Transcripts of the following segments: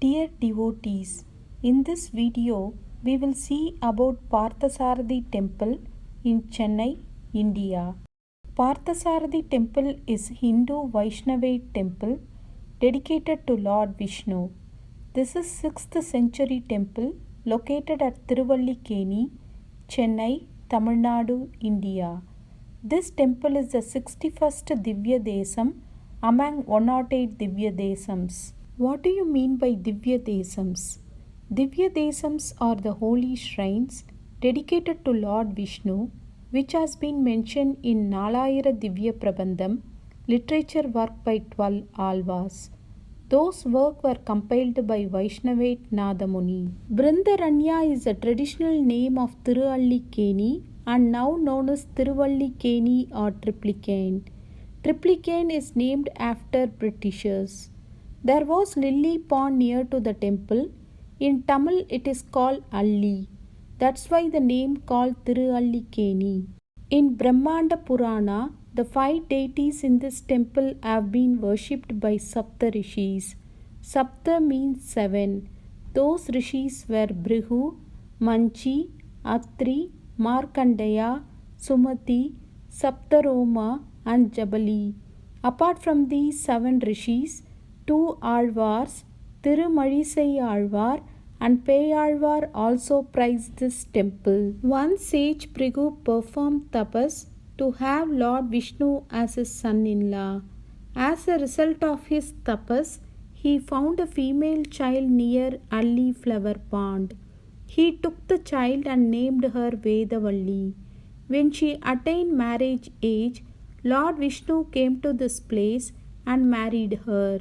Dear devotees, in this video we will see about Parthasarathi temple in Chennai, India. Parthasarathi temple is Hindu Vaishnavite temple dedicated to Lord Vishnu. This is 6th century temple located at Tiruvallikeni, Chennai, Tamil Nadu, India. This temple is the 61st Divya Desam among 108 Divya Desams. What do you mean by Divya Desams? Divya Desams are the holy shrines dedicated to Lord Vishnu, which has been mentioned in Nalayira Divya Prabandham, literature work by 12 Alvas. Those works were compiled by Vaishnavate Nadamuni. Brindaranya is the traditional name of Tiruvallikeni and now known as Tiruvallikeni or Triplicane. Triplicane is named after Britishers. There was lily pond near to the temple. In Tamil it is called Alli. That's why the name called Tiruvallikeni. In Brahmanda Purana, the 5 deities in this temple have been worshipped by Sapta Rishis. Sapta means 7. Those rishis were Brihu, Manchi, Atri, Markandeya, Sumati, Saptaroma and Jabali. Apart from these 7 rishis, 2 Alvars, Tirumalizai Alvar and Peyalvar also praised this temple. One sage Brigu performed tapas to have Lord Vishnu as his son-in-law. As a result of his tapas, he found a female child near Alli flower pond. He took the child and named her Vedavalli. When she attained marriage age, Lord Vishnu came to this place and married her.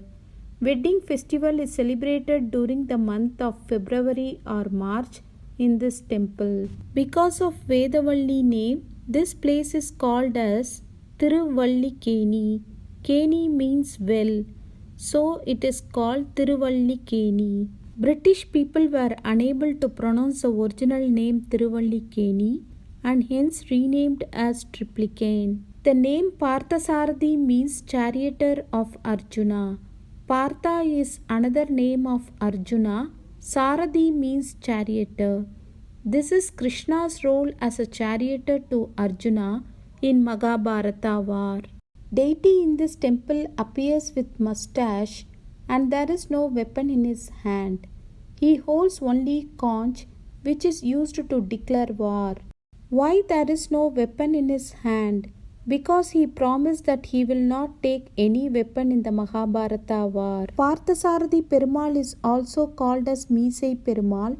Wedding festival is celebrated during the month of February or March in this temple. Because of Vedavalli name, this place is called as Tiruvallikeni. Keni means well, so it is called Tiruvallikeni. British people were unable to pronounce the original name Tiruvallikeni and hence renamed as Triplicane. The name Parthasarathi means charioteer of Arjuna. Partha is another name of Arjuna. Sarathi means charioteer. This is Krishna's role as a charioteer to Arjuna in Mahabharata war. Deity in this temple appears with mustache and there is no weapon in his hand. He holds only conch, which is used to declare war. Why there is no weapon in his hand? Because he promised that he will not take any weapon in the Mahabharata war. Parthasarathi Perumal is also called as Meesai Perumal.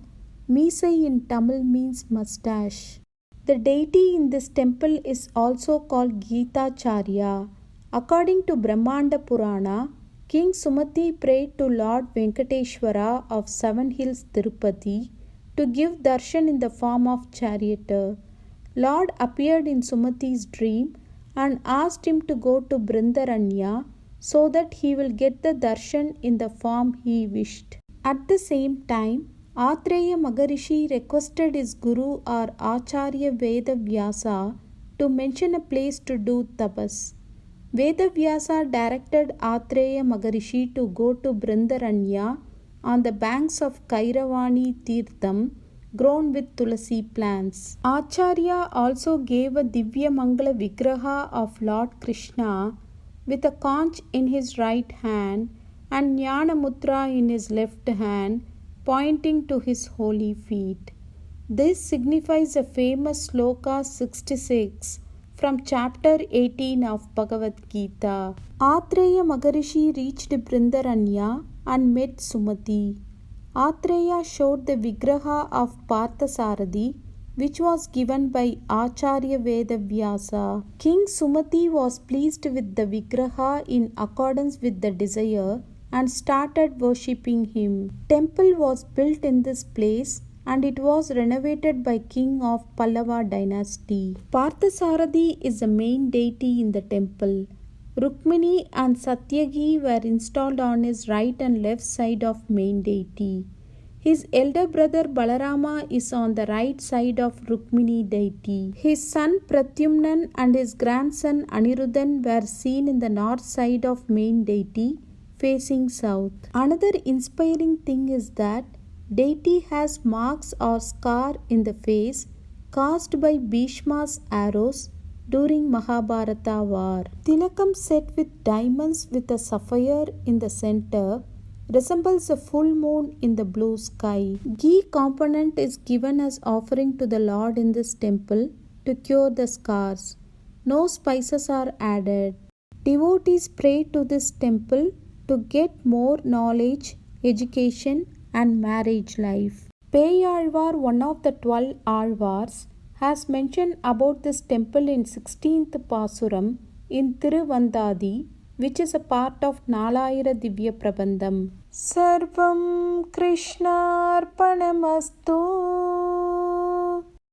Meesai in Tamil means mustache. The deity in this temple is also called Geetacharya. According to Brahmanda Purana, King Sumati prayed to Lord Venkateshwara of 7 Hills Tirupati to give darshan in the form of charioteer. Lord appeared in Sumati's dream and asked him to go to Brindaranya so that he will get the darshan in the form he wished. At the same time, Atreya Maharishi requested his guru or Acharya Veda Vyasa to mention a place to do tapas. Veda Vyasa directed Atreya Maharishi to go to Brindaranya on the banks of Kairavani Tirtham grown with tulasi plants. Acharya also gave a Divya Mangala Vigraha of Lord Krishna with a conch in his right hand and Jnana Mudra in his left hand, pointing to his holy feet. This signifies a famous sloka 66 from chapter 18 of Bhagavad Gita. Atreya Maharishi reached Brindaranya and met Sumati. Atreya showed the Vigraha of Parthasarathi, which was given by Acharya Veda Vyasa. King Sumati was pleased with the Vigraha in accordance with the desire and started worshipping him. Temple was built in this place and it was renovated by king of Pallava dynasty. Parthasarathi is the main deity in the temple. Rukmini and Satyaki were installed on his right and left side of main deity. His elder brother Balarama is on the right side of Rukmini deity. His son Pradyumnan and his grandson Aniruddhan were seen in the north side of main deity, facing south. Another inspiring thing is that deity has marks or scar in the face caused by Bhishma's arrows during Mahabharata war. Tilakam set with diamonds with a sapphire in the center resembles a full moon in the blue sky. Ghee component is given as offering to the Lord in this temple to cure the scars. No spices are added. Devotees pray to this temple to get more knowledge, education and marriage life. Peyalvar, one of the 12 Alvars, has mentioned about this temple in 16th Pasuram in Tiruvandadi, which is a part of Nalayira Divya Prabandham. Sarvam Krishnarpanamastu.